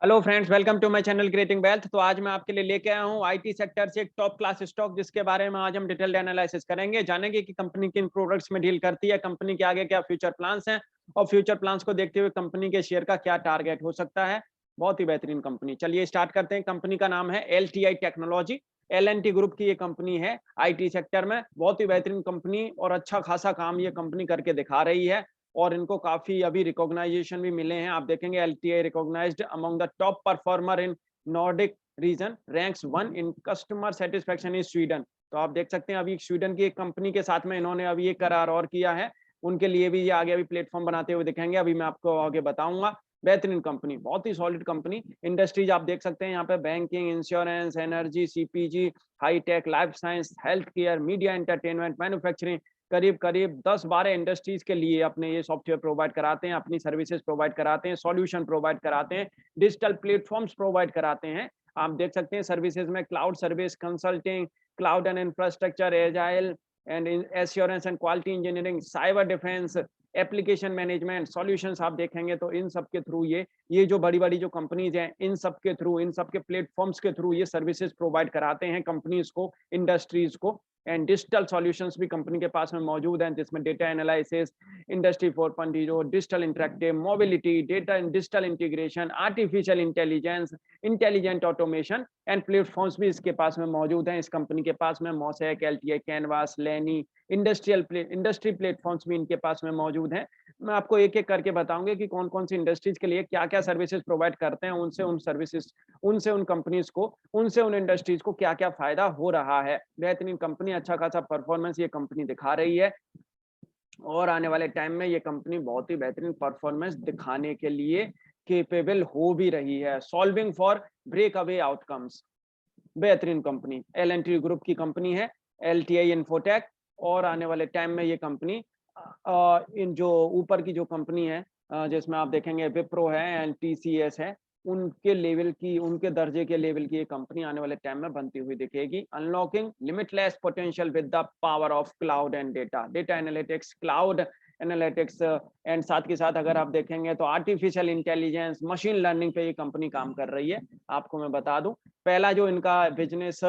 Hello friends, welcome to my channel creating wealth. तो आज मैं आपके लिए लेके आया हूँ आईटी सेक्टर से एक टॉप क्लास स्टॉक, जिसके बारे में आज हम डिटेल्ड एनालिसिस करेंगे। जानेंगे कि कंपनी किन प्रोडक्ट्स में डील करती है, कंपनी के आगे क्या फ्यूचर प्लान्स हैं और फ्यूचर प्लान्स को देखते हुए कंपनी के शेयर का क्या टारगेट हो सकता है। बहुत ही बेहतरीन कंपनी। चलिए स्टार्ट करते हैं। कंपनी का नाम है LTI टेक्नोलॉजी। L&T ग्रुप की ये कंपनी है। आईटी सेक्टर में बहुत ही बेहतरीन कंपनी और अच्छा खासा काम ये कंपनी करके दिखा रही है और इनको काफी अभी रिकॉग्नाइजेशन भी मिले हैं। आप देखेंगे LTI recognised among the top performer in Nordic region, ranks 1 in customer satisfaction in Sweden. तो आप देख सकते हैं अभी स्वीडन की एक कंपनी के साथ में इन्होंने अभी एक करार और किया है। उनके लिए भी ये आगे अभी प्लेटफॉर्म बनाते हुए दिखेंगे, अभी मैं आपको आगे बताऊंगा। बेहतरीन कंपनी, बहुत ही सॉलिड कंपनी। इंडस्ट्रीज आप देख सकते हैं यहाँ पे banking, insurance, energy, CPG, high tech, life science, health care, media, entertainment, manufacturing, करीब करीब 10-12 इंडस्ट्रीज के लिए अपने ये सॉफ्टवेयर प्रोवाइड कराते हैं, अपनी सर्विसेज प्रोवाइड कराते हैं, सॉल्यूशन प्रोवाइड कराते हैं, डिजिटल प्लेटफॉर्म्स प्रोवाइड कराते हैं। आप देख सकते हैं सर्विसेज में cloud service, consulting, cloud and infrastructure, agile and assurance and quality engineering, cyber defence, application management solutions आप देखेंगे तो इन सब के थ्रू ये जो बड़ी बड़ी जो कंपनीज हैं, इन सब के थ्रू, इन सब के प्लेटफॉर्म्स के थ्रू ये सर्विसेज प्रोवाइड कराते हैं कंपनीज को, इंडस्ट्रीज को। एंड डिजिटल सॉल्यूशंस भी कंपनी के पास में मौजूद हैं, जिसमें data analysis, industry 4.0, digital interactive mobility, data and digital integration, artificial intelligence, intelligent automation and platforms भी इसके पास में मौजूद हैं। इस कंपनी के पास में मोसेक, एलटीआई कैनवास, लेनी, इंडस्ट्री प्लेटफॉर्म्स भी इनके पास में मौजूद हैं। मैं आपको एक एक करके बताऊंगा कि कौन कौन सी इंडस्ट्रीज के लिए क्या क्या सर्विसेज प्रोवाइड करते हैं, उनसे उन कंपनीज को, उनसे उन इंडस्ट्रीज को क्या क्या फायदा हो रहा है। बेहतरीन कंपनी, अच्छा खासा परफॉर्मेंस ये कंपनी दिखा रही है और आने वाले टाइम में ये कंपनी बहुत ही बेहतरीन परफॉर्मेंस दिखाने के लिए केपेबल हो भी रही है। Solving for break away outcomes, बेहतरीन कंपनी L&T ग्रुप की कंपनी है, LTI इन्फोटेक। और आने वाले टाइम में ये कंपनी इन जो ऊपर की जो कंपनी है, जिसमें आप देखेंगे विप्रो है एंड TCS है, उनके लेवल की, उनके दर्जे के लेवल की ये कंपनी आने वाले टाइम में बनती हुई दिखेगी। Unlocking limitless potential with the power of cloud and data analytics, cloud analytics and साथ के साथ अगर आप देखेंगे तो आर्टिफिशियल इंटेलिजेंस, मशीन लर्निंग पे ये कंपनी काम कर रही है। आपको मैं बता दूं, पहला जो इनका बिजनेस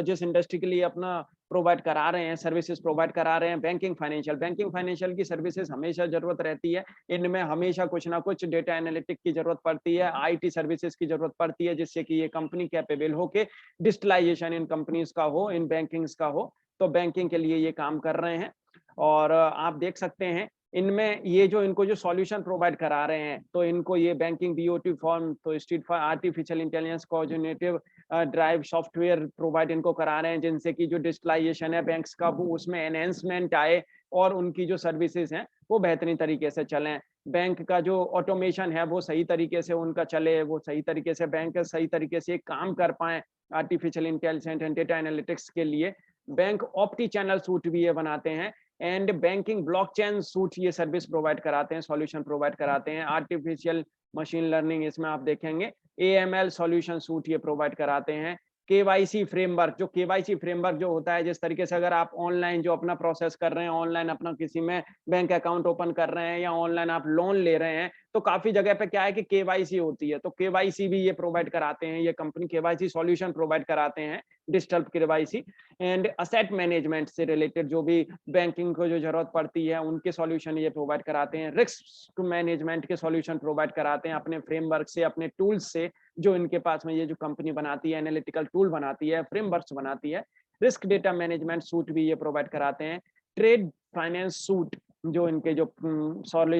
जिस इंडस्ट्री के लिए अपना प्रोवाइड करा रहे हैं, सर्विसेज प्रोवाइड करा रहे हैं, बैंकिंग फाइनेंशियल की सर्विसेज हमेशा जरूरत रहती है। इनमें हमेशा कुछ ना कुछ डेटा एनालिटिक की जरूरत पड़ती है, आईटी सर्विसेज की जरूरत पड़ती है, जिससे कि ये कंपनी कैपेबल हो के डिजिटलाइजेशन इन कंपनीज का हो, इन बैंकिंग्स का हो। तो बैंकिंग के लिए ये काम कर रहे हैं। और आप देख सकते हैं इनमें ये जो इनको जो सॉल्यूशन प्रोवाइड करा रहे हैं, तो इनको ये बैंकिंग बीओटी फॉर्म, तो street for artificial intelligence coordinative drive software provide इनको करा रहे हैं, जिनसे कि जो डिजिटलाइजेशन है बैंक्स का, वो उसमें एनहेंसमेंट आए और उनकी जो सर्विसेज हैं वो बेहतरीन तरीके से चलें। बैंक का जो ऑटोमेशन है वो सही तरीके से उनका चले, वो सही तरीके से बैंक सही तरीके से काम कर पाए artificial intelligence and data analytics के लिए। बैंक ऑप्टी चैनल सूट भी ये बनाते हैं एंड बैंकिंग ब्लॉकचेन सूट ये सर्विस प्रोवाइड कराते हैं, सॉल्यूशन प्रोवाइड कराते हैं। आर्टिफिशियल मशीन लर्निंग, इसमें आप देखेंगे AML सॉल्यूशन सूट ये प्रोवाइड कराते हैं। केवाईसी फ्रेमवर्क, जो केवाईसी फ्रेमवर्क जो होता है, जिस तरीके से अगर आप ऑनलाइन जो अपना प्रोसेस कर रहे हैं, ऑनलाइन अपना किसी में बैंक अकाउंट ओपन कर रहे हैं या ऑनलाइन आप लोन ले रहे हैं, तो काफी जगह पे क्या है कि केवाईसी होती है, तो केवाईसी भी ये प्रोवाइड कराते हैं। ये कंपनी केवाईसी सॉल्यूशन प्रोवाइड कराते हैं, digital KYC and asset management से रिलेटेड जो भी बैंकिंग को जो जरूरत पड़ती है, उनके सॉल्यूशन ये प्रोवाइड कराते हैं। रिस्क मैनेजमेंट के सॉल्यूशन प्रोवाइड कराते हैं अपने फ्रेमवर्क से, अपने टूल्स से, जो इनके पास में ये जो कंपनी बनाती है, एनालिटिकल टूल बनाती है, फ्रेमवर्क्स बनाती है। रिस्क डेटा मैनेजमेंट सूट भी ये प्रोवाइड कराते हैं। ट्रेड फाइनेंस सूट, जो इनके जो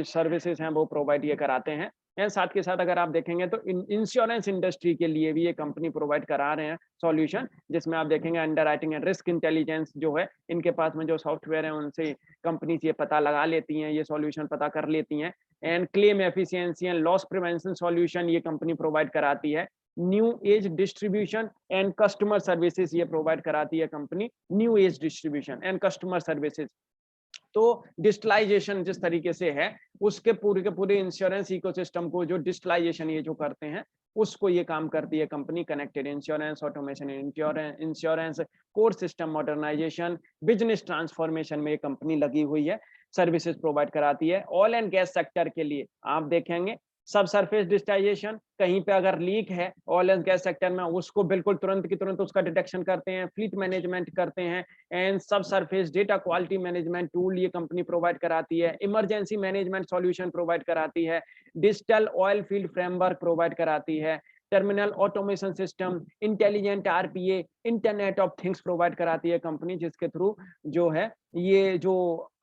सर्विसेज हैं वो प्रोवाइड ये कराते हैं। एंड साथ के साथ अगर आप देखेंगे तो इंश्योरेंस इंडस्ट्री के लिए भी ये कंपनी प्रोवाइड करा रहे हैं सॉल्यूशन, जिसमें आप देखेंगे under writing and risk intelligence जो है, इनके पास में जो सॉफ्टवेयर है उनसे कंपनी ये पता लगा लेती हैं, ये सॉल्यूशन पता कर लेती हैं। And claim efficiency and loss prevention solution ये कंपनी प्रोवाइड कराती है। New age distribution and customer services ये प्रोवाइड कराती है company, new age distribution and customer services. तो डिजिटलाइजेशन जिस तरीके से है, उसके पूरे के पूरे इंश्योरेंस इकोसिस्टम को जो डिजिटलाइजेशन ये जो करते हैं, उसको ये काम करती है company. Connected insurance, automation insurance, core system modernisation, business transformation में ये कंपनी लगी हुई है, सर्विसेज प्रोवाइड कराती है। ऑयल एंड गैस सेक्टर के लिए आप देखेंगे सब सरफेस डिजिटाइजेशन, कहीं पे अगर लीक है ऑयल एंड गैस सेक्टर में उसको बिल्कुल तुरंत की तुरंत उसका डिटेक्शन करते हैं, फ्लीट मैनेजमेंट करते हैं एंड सब surface data quality management tool ये कंपनी प्रोवाइड कराती है, इमरजेंसी मैनेजमेंट सॉल्यूशन प्रोवाइड कराती है, digital oil field framework provide कराती है, terminal automation system, intelligent RPA, internet of things provide कराती है कंपनी, जिसके थ्रू जो है ये जो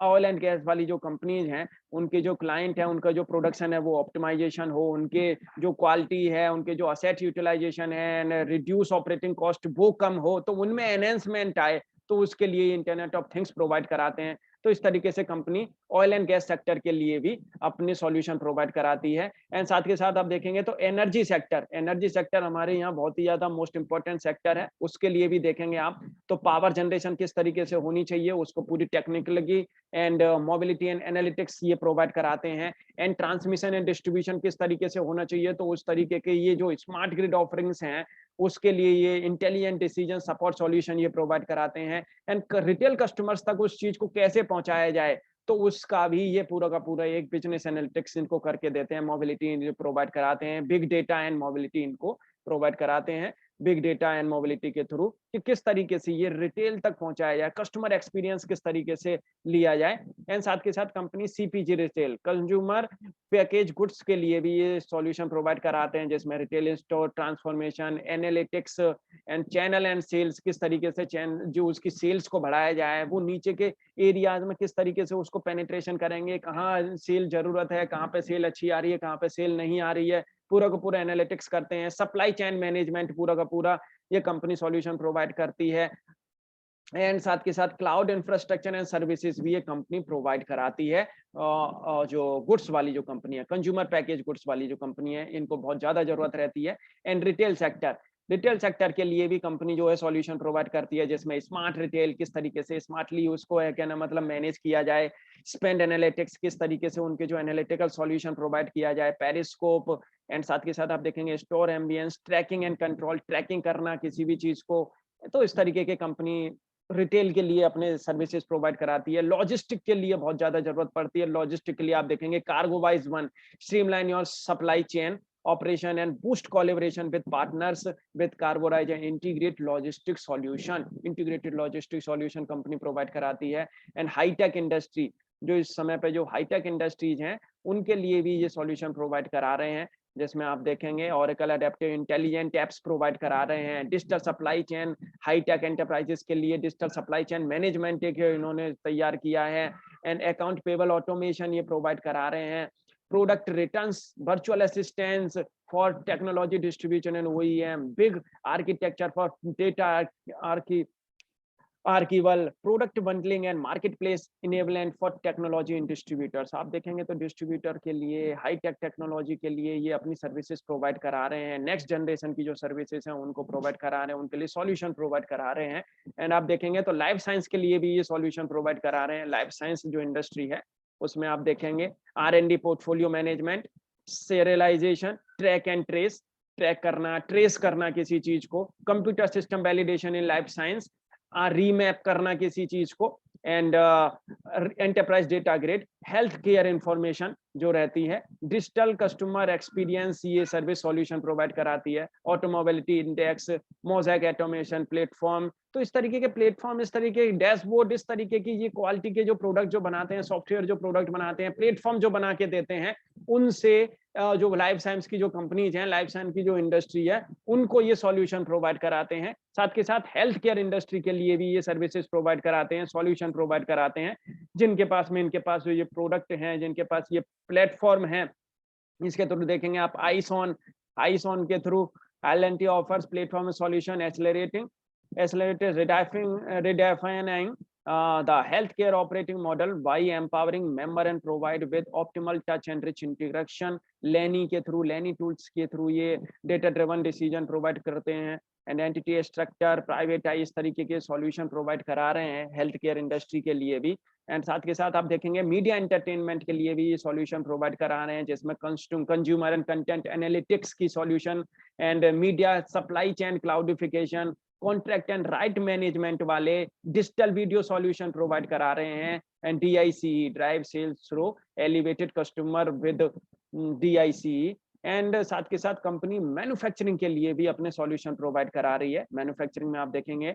ऑयल एंड गैस वाली जो कंपनीज हैं उनके जो क्लाइंट है उनका जो प्रोडक्शन है वो ऑप्टिमाइजेशन हो, उनके जो क्वालिटी है, उनके जो असेट यूटिलाइजेशन है एंड रिड्यूस ऑपरेटिंग कॉस्ट वो कम हो, तो उनमें एनहेंसमेंट आए, तो उसके लिए इंटरनेट ऑफ थिंग्स प्रोवाइड कराते हैं। तो इस तरीके से company oil and gas sector के लिए भी अपने सॉल्यूशन प्रोवाइड कराती है। एंड साथ के साथ आप देखेंगे तो एनर्जी सेक्टर हमारे यहाँ बहुत ही ज्यादा मोस्ट इंपॉर्टेंट सेक्टर है, उसके लिए भी देखेंगे आप तो पावर जनरेशन किस तरीके से होनी चाहिए उसको पूरी technically and mobility and analytics ये प्रोवाइड कराते हैं, एंड ट्रांसमिशन एंड डिस्ट्रीब्यूशन किस तरीके से होना चाहिए, तो उस तरीके के ये जो स्मार्ट ग्रिड ऑफरिंग्स हैं उसके लिए ये इंटेलिजेंट डिसीजन सपोर्ट सॉल्यूशन ये प्रोवाइड कराते हैं। एंड रिटेल कस्टमर्स तक उस चीज को कैसे पहुंचाया जाए, तो उसका भी ये पूरा का पूरा एक बिजनेस एनालिटिक्स इनको करके देते हैं, मोबिलिटी प्रोवाइड कराते हैं, बिग डेटा एंड मोबिलिटी इनको प्रोवाइड कराते हैं, बिग डेटा एंड मोबिलिटी के थ्रू कि किस तरीके से ये रिटेल तक पहुंचाया जाए, कस्टमर एक्सपीरियंस किस तरीके से लिया जाए। एंड साथ के साथ company CPG retail consumer package goods के लिए भी ये सॉल्यूशन प्रोवाइड कराते हैं, जिसमें retail store transformation, analytics and channel and sales किस तरीके से जो उसकी सेल्स को बढ़ाया जाए, वो नीचे के एरियाज में किस तरीके से उसको पेनिट्रेशन करेंगे, कहाँ सेल जरूरत है, कहाँ पे सेल अच्छी आ रही है, कहाँ पे सेल नहीं आ रही है, पूरा का पूरा एनालिटिक्स करते हैं। सप्लाई चेन मैनेजमेंट पूरा का पूरा ये कंपनी सॉल्यूशन प्रोवाइड करती है। एंड साथ के साथ क्लाउड इंफ्रास्ट्रक्चर एंड सर्विसेज भी ये कंपनी प्रोवाइड कराती है। जो गुड्स वाली जो कंपनी है, कंज्यूमर पैकेज गुड्स वाली जो कंपनी है, इनको बहुत ज्यादा जरूरत रहती है। एंड रिटेल सेक्टर के लिए भी कंपनी जो है सॉल्यूशन प्रोवाइड करती है, जिसमें स्मार्ट रिटेल किस तरीके से स्मार्टली उसको है क्या ना मतलब मैनेज किया जाए, स्पेंड एनालिटिक्स किस तरीके से उनके जो एनालिटिकल सॉल्यूशन प्रोवाइड किया जाए, पेरिस्कोप। एंड साथ के साथ आप देखेंगे store ambience tracking and control, tracking करना किसी भी चीज को, तो इस तरीके के कंपनी रिटेल के लिए अपने सर्विसेज प्रोवाइड कराती है। लॉजिस्टिक के लिए बहुत ज्यादा जरूरत पड़ती है, लॉजिस्टिक के लिए आप देखेंगे cargo wise one, streamline your supply chain operation and boost collaboration with partners with Carborise and integrated logistic solution company provide कराती है। एंड हाईटेक इंडस्ट्री, जो इस समय पे जो हाईटेक इंडस्ट्रीज हैं उनके लिए भी ये सॉल्यूशन प्रोवाइड करा रहे हैं, जिसमें आप देखेंगे Oracle adaptive intelligent apps provide करा रहे हैं। Digital supply chain high tech enterprises के लिए डिजिटल सप्लाई चेन मैनेजमेंट एक इन्होंने तैयार किया है। एंड अकाउंट पेबल ऑटोमेशन ये प्रोवाइड करा रहे हैं। Product returns virtual assistance for technology distribution and OEM, big architecture for data archival, product bundling and market place enablement for technology in distributors. आप देखेंगे तो डिस्ट्रीब्यूटर के लिए हाईटेक टेक्नोलॉजी के लिए ये अपनी सर्विसेज प्रोवाइड करा रहे हैं। नेक्स्ट जनरेशन की जो सर्विसेज हैं उनको प्रोवाइड करा रहे हैं, उनके लिए सॉल्यूशन प्रोवाइड करा रहे हैं। एंड आप देखेंगे तो लाइफ साइंस के लिए भी ये सॉल्यूशन प्रोवाइड करा रहे हैं। लाइफ साइंस जो इंडस्ट्री है उसमें आप देखेंगे R&D portfolio management, serialization, track and trace, track करना ट्रेस करना किसी चीज को, computer system validation in life science, remap करना किसी चीज को, and enterprise data grade, health care information जो रहती है, डिजिटल कस्टमर एक्सपीरियंस ये सर्विस सॉल्यूशन प्रोवाइड कराती है, ऑटोमोबिलिटी इंडेक्स, मोज़ेक ऑटोमेशन प्लेटफॉर्म। तो इस तरीके के प्लेटफॉर्म, इस तरीके के डैशबोर्ड, इस तरीके की ये क्वालिटी के जो प्रोडक्ट जो बनाते हैं, सॉफ्टवेयर जो प्रोडक्ट बनाते हैं, प्लेटफॉर्म जो बना के देते हैं, उनसे जो लाइफ साइंस की जो कंपनीज हैं, लाइफ साइंस की जो इंडस्ट्री है, उनको ये सॉल्यूशन प्रोवाइड कराते हैं। साथ के साथ हेल्थ केयर इंडस्ट्री के लिए भी ये सर्विसेज प्रोवाइड कराते हैं, सॉल्यूशन प्रोवाइड कराते हैं, जिनके पास में इनके पास जो ये प्रोडक्ट हैं, जिनके पास ये प्लेटफॉर्म है, इसके थ्रू देखेंगे आप आईसॉन के through L&T offers platform solution accelerated redefining the healthcare operating model by empowering member and provide with optimal touch and rich interaction। Lenny tools के थ्रू ये data driven decision प्रोवाइड करते हैं। And entity structure privatise इस तरीके के solution provide करा रहे हैं हेल्थ केयर इंडस्ट्री के लिए भी। एंड साथ के साथ आप देखेंगे मीडिया एंटरटेनमेंट के लिए भी ये सॉल्यूशन प्रोवाइड करा रहे हैं, जिसमें कंज्यूमर एंड कंटेंट एनालिटिक्स की solution, and media supply chain cloudification, contract and right management वाले डिजिटल वीडियो सॉल्यूशन प्रोवाइड करा रहे हैं। And DICE drive sales through elevated customer with DIC, and साथ के साथ कंपनी मैन्युफैक्चरिंग के लिए भी अपने सॉल्यूशन प्रोवाइड करा रही है। मैन्युफैक्चरिंग में आप देखेंगे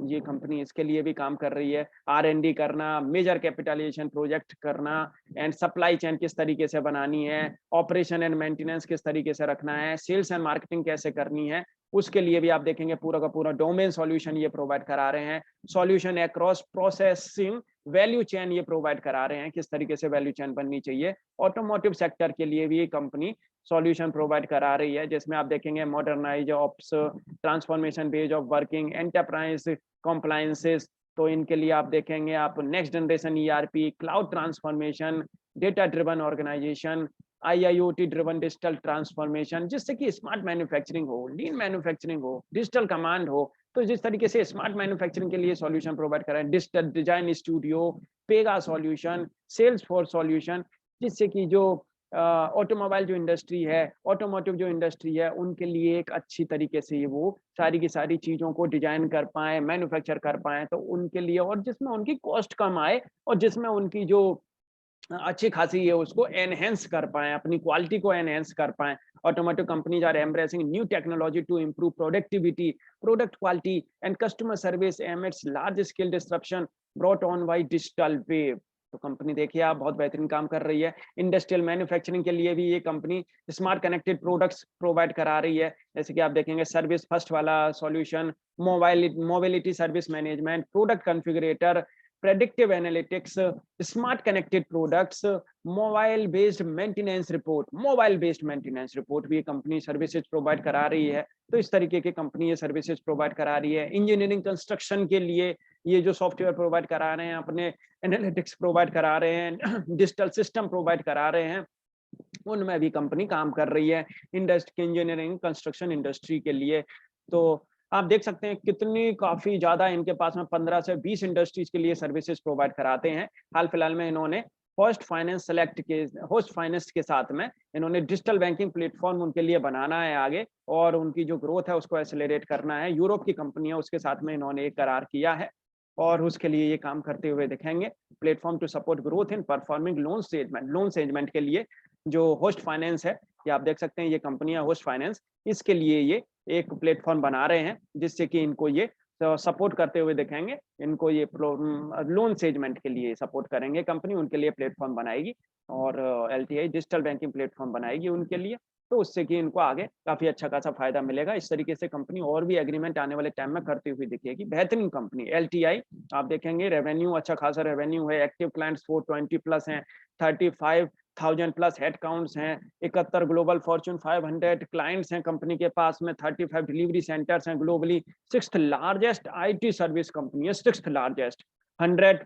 ये कंपनी इसके लिए भी काम कर रही है, R&D करना, मेजर कैपिटलाइजेशन प्रोजेक्ट करना, एंड सप्लाई चेन किस तरीके से बनानी है, ऑपरेशन एंड मेंटेनेंस किस तरीके से रखना है, सेल्स एंड मार्केटिंग कैसे करनी है, उसके लिए भी आप देखेंगे पूरा का पूरा डोमेन सॉल्यूशन ये प्रोवाइड करा रहे हैं। Solution across processing value chain ये प्रोवाइड करा रहे हैं, किस तरीके से वैल्यू चेन बननी चाहिए। ऑटोमोटिव सेक्टर के लिए भी ये कंपनी सॉल्यूशन प्रोवाइड करा रही है, जिसमें आप देखेंगे modernise ops, transformation base of working, enterprise compliances, तो इनके लिए आप देखेंगे आप next generation ERP, cloud transformation, data driven organisation, IIoT driven digital transformation, जिससे कि स्मार्ट मैन्युफैक्चरिंग हो, लीन मैन्युफैक्चरिंग हो, डिजिटल कमांड हो। तो जिस तरीके से स्मार्ट मैन्युफैक्चरिंग के लिए सॉल्यूशन प्रोवाइड कर रहे हैं, digital design studio, Pega solution, sales for solution, जिससे कि जो ऑटोमोबाइल जो इंडस्ट्री है, ऑटोमोटिव जो इंडस्ट्री है, उनके लिए एक अच्छी तरीके से वो सारी की सारी चीज़ों को डिजाइन कर पाएँ, मैन्युफैक्चर कर पाएँ, तो उनके लिए, और जिसमें उनकी कॉस्ट कम आए और जिसमें उनकी जो अच्छी खासी है उसको एनहेंस कर पाएँ, अपनी क्वालिटी को एनहेंस कर पाएँ। Automotive companies are embracing new technology to improve productivity, product quality and customer service amidst large scale disruption brought on by digital wave. तो कंपनी देखिए आप बहुत बेहतरीन काम कर रही है। इंडस्ट्रियल मैन्युफैक्चरिंग के लिए भी ये company smart connected products provide करा रही है, जैसे कि आप देखेंगे सर्विस फर्स्ट वाला solution, mobility service management, product configurator, predictive analytics, smart connected products, mobile based maintenance report भी ये कंपनी सर्विसेज प्रोवाइड करा रही है। तो इस तरीके की कंपनी ये सर्विसेज प्रोवाइड करा रही है। इंजीनियरिंग कंस्ट्रक्शन के लिए ये जो सॉफ्टवेयर प्रोवाइड करा रहे हैं, अपने एनालिटिक्स प्रोवाइड करा रहे हैं, डिजिटल सिस्टम प्रोवाइड करा रहे हैं, उनमें भी कंपनी काम कर रही है इंडस्ट्री, इंजीनियरिंग कंस्ट्रक्शन इंडस्ट्री के लिए। तो आप देख सकते हैं कितनी काफी ज्यादा इनके पास में 15 से 20 इंडस्ट्रीज के लिए सर्विसेज प्रोवाइड कराते हैं। हाल फिलहाल में इन्होंने होस्ट फाइनेंस के साथ में इन्होंने डिजिटल बैंकिंग प्लेटफॉर्म उनके लिए बनाना है आगे, और उनकी जो ग्रोथ है उसको एक्सेलरेट करना है। यूरोप की कंपनी है, उसके साथ में इन्होंने एक करार किया है और उसके लिए ये काम करते हुए दिखेंगे। Platform to support growth in performing loan segment के लिए जो होस्ट फाइनेंस है, ये आप देख सकते हैं ये कंपनी है होस्ट फाइनेंस, इसके लिए ये एक प्लेटफॉर्म बना रहे हैं जिससे कि इनको ये सपोर्ट करते हुए दिखेंगे। इनको ये लोन सेजमेंट के लिए सपोर्ट करेंगे कंपनी, उनके लिए प्लेटफॉर्म बनाएगी, और LTI डिजिटल बैंकिंग प्लेटफॉर्म बनाएगी उनके लिए। तो उससे कि इनको आगे काफी अच्छा खासा फायदा मिलेगा। इस तरीके से कंपनी और भी एग्रीमेंट आने वाले टाइम में करती हुई दिखेगी। बेहतरीन कंपनी LTI, आप देखेंगे रेवेन्यू अच्छा खासा रेवेन्यू है, एक्टिव क्लाइंट्स 420 प्लस हैं, 35,000 प्लस हेड काउंट्स हैं, 71 ग्लोबल फॉर्च्यून 500 क्लाइंट्स हैं कंपनी के पास में, 35 डिलीवरी सेंटर्स हैं globally, 6th largest IT service company है, 6th largest, 100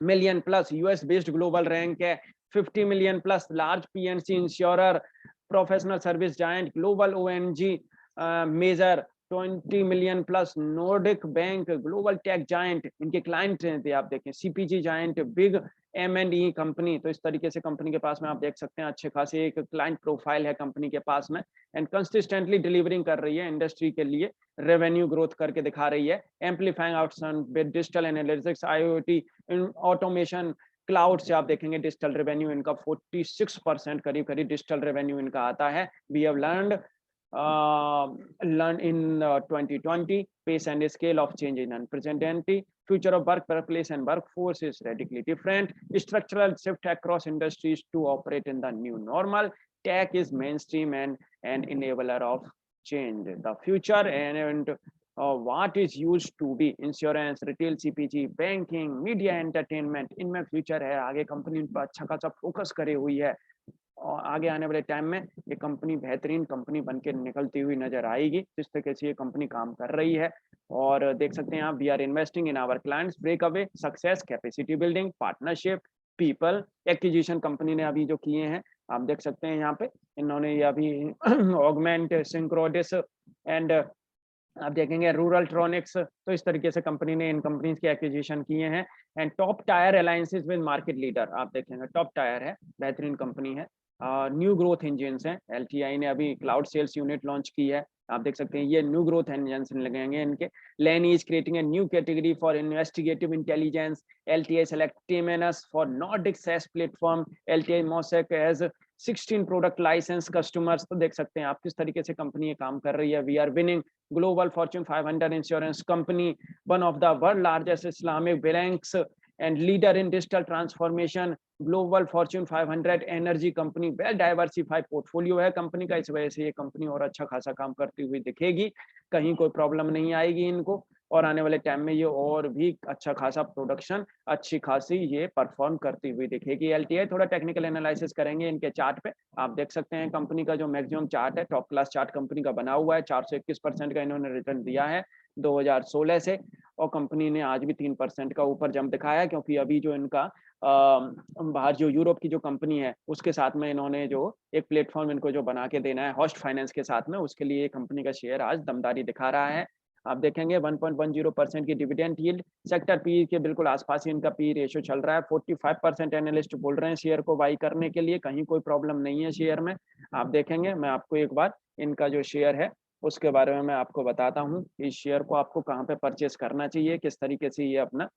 million plus US based global rank है, 50 million plus large PNC insurer, professional service giant, global ONG major, 20 million plus Nordic bank, global tech giant, इनके client हैं आप देखें, CPG giant, big M&E company. तो इस तरीके से company के पास में आप देख सकते हैं अच्छे खासे एक क्लाइंट प्रोफाइल है कंपनी के पास में, एंड कंसिस्टेंटली डिलीवरिंग कर रही है इंडस्ट्री के लिए, रेवेन्यू ग्रोथ करके दिखा रही है, amplifying outcomes with digital analytics, IoT, automation, cloud से आप देखेंगे डिजिटल रेवेन्यू इनका 46% करीब करीब डिजिटल रेवेन्यू इनका आता है। We have learned in 2020, pace and scale of change in unprecedented, future of workplace and workforce is radically different, structural shift across industries to operate in the new normal, tech is mainstream and an enabler of change, the future and what is used to be insurance, retail, CPG, banking, media, entertainment, इनमें future है। आगे company इन पर अच्छा खासा focus करे हुई है और आगे आने वाले टाइम में ये कंपनी बेहतरीन कंपनी बनके निकलती हुई नजर आएगी, जिस तरीके से ये कंपनी काम कर रही है। और देख सकते हैं आप, we are investing in our clients, break away, success, capacity building, partnership, people, acquisition company ने अभी जो किए हैं आप देख सकते हैं यहाँ पे, इन्होंने ये अभी ऑगमेंट, सिंक्रोडिस एंड आप देखेंगे रूरल ट्रॉनिक्स। तो इस तरीके से कंपनी ने इन कंपनीज के एक्विजिशन किए हैं, and top tier alliances with market leader, आप देखेंगे टॉप टायर है, बेहतरीन कंपनी है। न्यू ग्रोथ इंजन्स हैं, LTI ने अभी क्लाउड सेल्स यूनिट लॉन्च की है, आप देख सकते हैं ये न्यू ग्रोथ इंजन्स लगेंगे इनके। लेनी is creating a new category for investigative intelligence, LTI select TMNS for Nordic SaaS platform, LTI Mosaic as 16 product licence customers. तो देख सकते हैं आप किस तरीके से कंपनी ये काम कर रही है। We are winning global Fortune 500 insurance company, one of the world largest Islamic banks and leader in digital transformation, global Fortune 500 energy company, well diversified portfolio है कंपनी का। इस वजह से ये कंपनी और अच्छा खासा काम करती हुई दिखेगी, कहीं कोई प्रॉब्लम नहीं आएगी इनको। और आने वाले टाइम में ये और भी अच्छा खासा प्रोडक्शन, अच्छी खासी ये परफॉर्म करती हुई दिखेगी। एलटीआई थोड़ा टेक्निकल एनालिसिस करेंगे इनके चार्ट पे। आप देख सकते हैं कंपनी का जो मैक्सिमम चार्ट है, टॉप क्लास चार्ट कंपनी का बना हुआ है। 421% का इन्होंने रिटर्न दिया है 2016 से, और कंपनी ने आज भी 3% का ऊपर जंप दिखाया है, क्योंकि अभी जो इनका बाहर जो यूरोप की जो कंपनी है उसके साथ में इन्होंने जो एक प्लेटफॉर्म इनको जो बना के देना है होस्ट फाइनेंस के साथ में, उसके लिए कंपनी का शेयर आज दमदारी दिखा रहा है। आप देखेंगे 1.10% की डिविडेंड यील्ड, सेक्टर पी के बिल्कुल आसपास ही इनका पी रेशियो चल रहा है। 45% एनालिस्ट बोल रहे हैं शेयर को बाई करने के लिए, कहीं कोई प्रॉब्लम नहीं है शेयर में। आप देखेंगे, मैं आपको एक बार इनका जो शेयर है उसके बारे में मैं आपको बताता हूँ। इस शेयर को आपको कहाँ पे परचेस करना चाहिए, किस तरीके से ये अपना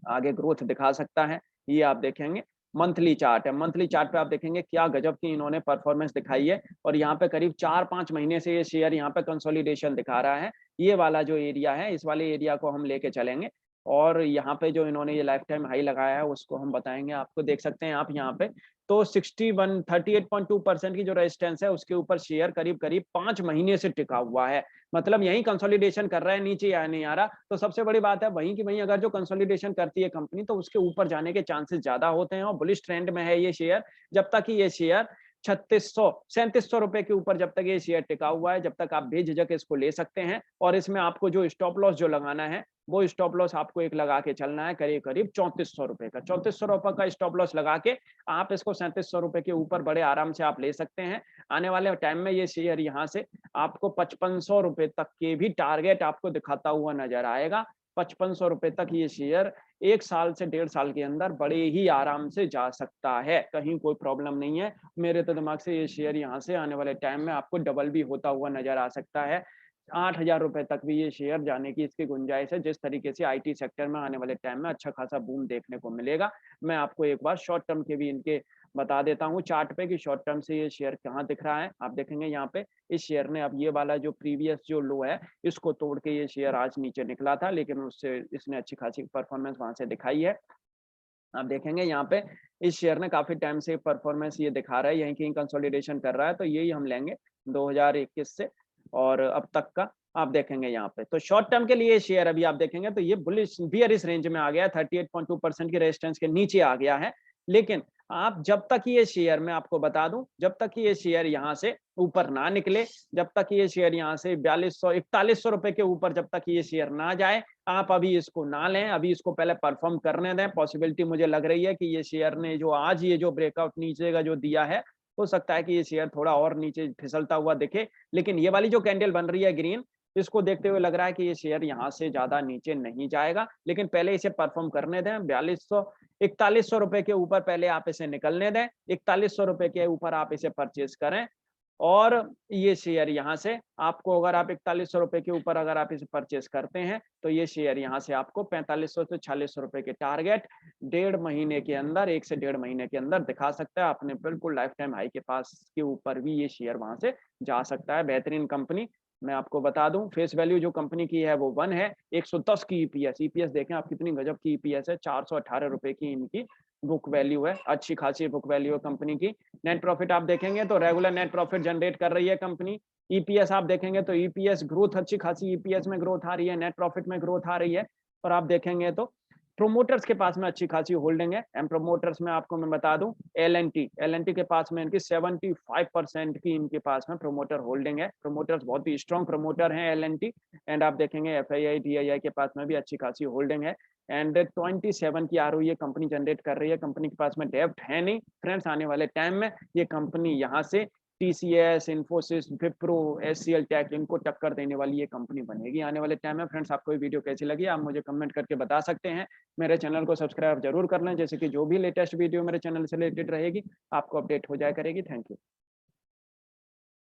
आगे ग्रोथ दिखा सकता है, ये आप देखेंगे। मंथली चार्ट है, मंथली चार्ट पे आप देखेंगे क्या गजब की इन्होंने परफॉर्मेंस दिखाई है, और यहाँ पे करीब 4-5 महीने से ये शेयर यहाँ पे कंसोलिडेशन दिखा रहा है। ये वाला जो एरिया है, इस वाले एरिया को हम लेके चलेंगे, और यहाँ पे जो इन्होंने ये लाइफ टाइम हाई लगाया है उसको हम बताएंगे आपको। देख सकते हैं आप यहाँ पे, तो 38.2% की जो रेजिस्टेंस है उसके ऊपर शेयर करीब करीब 5 महीने से टिका हुआ है। मतलब यही कंसोलिडेशन कर रहा है, नीचे या नहीं आ रहा। तो सबसे बड़ी बात है वहीं की वहीं अगर जो कंसोलिडेशन करती है कंपनी, तो उसके ऊपर जाने के चांसेस ज्यादा होते हैं, और बुलिश ट्रेंड में है ये शेयर। जब तक कि ये शेयर 3600-3700 रुपए के ऊपर जब तक ये शेयर टिका हुआ है, जब तक आप बेझिझक इसको ले सकते हैं। और इसमें आपको जो स्टॉप लॉस जो लगाना है, वो स्टॉप लॉस आपको एक लगा के चलना है करीब करीब 3400 रुपए का। 3400 रुपए का स्टॉप लॉस लगा के आप इसको 3700 रुपए के ऊपर बड़े आराम से आप ले सकते हैं। आने वाले टाइम में ये शेयर यहाँ से आपको 5500 रुपए तक के भी टारगेट आपको दिखाता हुआ नजर आएगा। 5500 रुपए तक ये शेयर 1 साल से 1.5 साल के अंदर बड़े ही आराम से जा सकता है, कहीं कोई प्रॉब्लम नहीं है। मेरे तो दिमाग से ये शेयर यहाँ से आने वाले टाइम में आपको डबल भी होता हुआ नजर आ सकता है। 8000 रुपए तक भी ये शेयर जाने की इसकी गुंजाइश है, जिस तरीके से आईटी सेक्टर में आने वाले टाइम में अच्छा खासा बूम देखने को मिलेगा। मैं आपको एक बार शॉर्ट टर्म के भी इनके बता देता हूँ चार्ट पे कि शॉर्ट टर्म से ये शेयर कहाँ दिख रहा है। आप देखेंगे यहाँ पे इस शेयर ने अब ये वाला जो प्रीवियस जो लो है इसको तोड़ के ये शेयर आज नीचे निकला था, लेकिन उससे इसने अच्छी खासी परफॉर्मेंस वहां से दिखाई है। आप देखेंगे यहाँ पे इस शेयर ने काफी टाइम से परफॉर्मेंस ये दिखा रहा है, यहीं कहीं कंसोलिडेशन कर रहा है, तो यही हम लेंगे 2021 से और अब तक का। आप देखेंगे यहाँ पे तो शॉर्ट टर्म के लिए शेयर अभी आप देखेंगे तो ये बुलिश बियरिश रेंज में आ गया, 38.2% की रेजिस्टेंस के नीचे आ गया है। लेकिन आप जब तक ये शेयर, मैं आपको बता दूं, जब तक ये शेयर यहाँ से ऊपर ना निकले, जब तक ये शेयर यहाँ से 4200-4100 रुपए के ऊपर जब तक ये शेयर ना जाए, आप अभी इसको ना लें। अभी इसको पहले परफॉर्म करने दें। पॉसिबिलिटी मुझे लग रही है कि ये शेयर ने जो आज ये जो ब्रेकआउट नीचे का जो दिया है, हो सकता है कि ये शेयर थोड़ा और नीचे फिसलता हुआ दिखे। लेकिन ये वाली जो कैंडल बन रही है ग्रीन, इसको देखते हुए लग रहा है कि ये शेयर यहाँ से ज्यादा नीचे नहीं जाएगा। लेकिन पहले इसे परफॉर्म करने दें। 4100 रुपए के ऊपर पहले आप इसे निकलने दें। 4100 रुपए के ऊपर आप इसे परचेज करें, और ये शेयर यहाँ से आपको, अगर आप 4100 रुपए के ऊपर अगर आप इसे परचेस करते हैं, तो ये शेयर यहाँ से आपको 4500 से 4600 रुपए के टारगेट 1.5 महीने के अंदर, 1 से 1.5 महीने के अंदर दिखा सकता है। अपने बिल्कुल लाइफ टाइम हाई के पास के ऊपर भी ये शेयर वहां से जा सकता है। बेहतरीन कंपनी, मैं आपको बता दूं फेस वैल्यू जो कंपनी की है वो 1 है। 110 की ईपीएस, ईपीएस देखें आप कितनी गजब की ईपीएस है। 418 रुपए की इनकी बुक वैल्यू है, अच्छी खासी बुक वैल्यू है कंपनी की। नेट प्रॉफिट आप देखेंगे तो रेगुलर नेट प्रॉफिट जनरेट कर रही है कंपनी। ईपीएस आप देखेंगे तो ईपीएस ग्रोथ अच्छी खासी ईपीएस में ग्रोथ आ रही है, नेट प्रॉफिट में ग्रोथ आ रही है। और आप देखेंगे तो प्रोमोटर्स के पास में अच्छी खासी होल्डिंग है। एम प्रोमोटर्स में आपको मैं बता दूं, एल एन टी के पास में इनकी 75% की इनके पास में प्रोमोटर होल्डिंग है। प्रोमोटर्स बहुत ही स्ट्रॉन्ग प्रोमोटर हैं एल एन टी। एंड आप देखेंगे F I I D I आई के पास में भी अच्छी खासी होल्डिंग है। एंड 27 की आरओई ये कंपनी जनरेट कर रही है। कंपनी के पास में डेब्ट है नहीं फ्रेंड्स। आने वाले टाइम में ये कंपनी यहाँ से टीसीएस, इन्फोसिस, विप्रो, एचसीएल टेक, इनको टक्कर देने वाली ये कंपनी बनेगी आने वाले टाइम में। फ्रेंड्स, आपको ये वीडियो कैसी लगी आप मुझे कमेंट करके बता सकते हैं। मेरे चैनल को सब्सक्राइब जरूर कर लें, जैसे कि जो भी लेटेस्ट वीडियो मेरे चैनल से रिलेटेड रहेगी आपको अपडेट हो जाया करेगी। Thank you.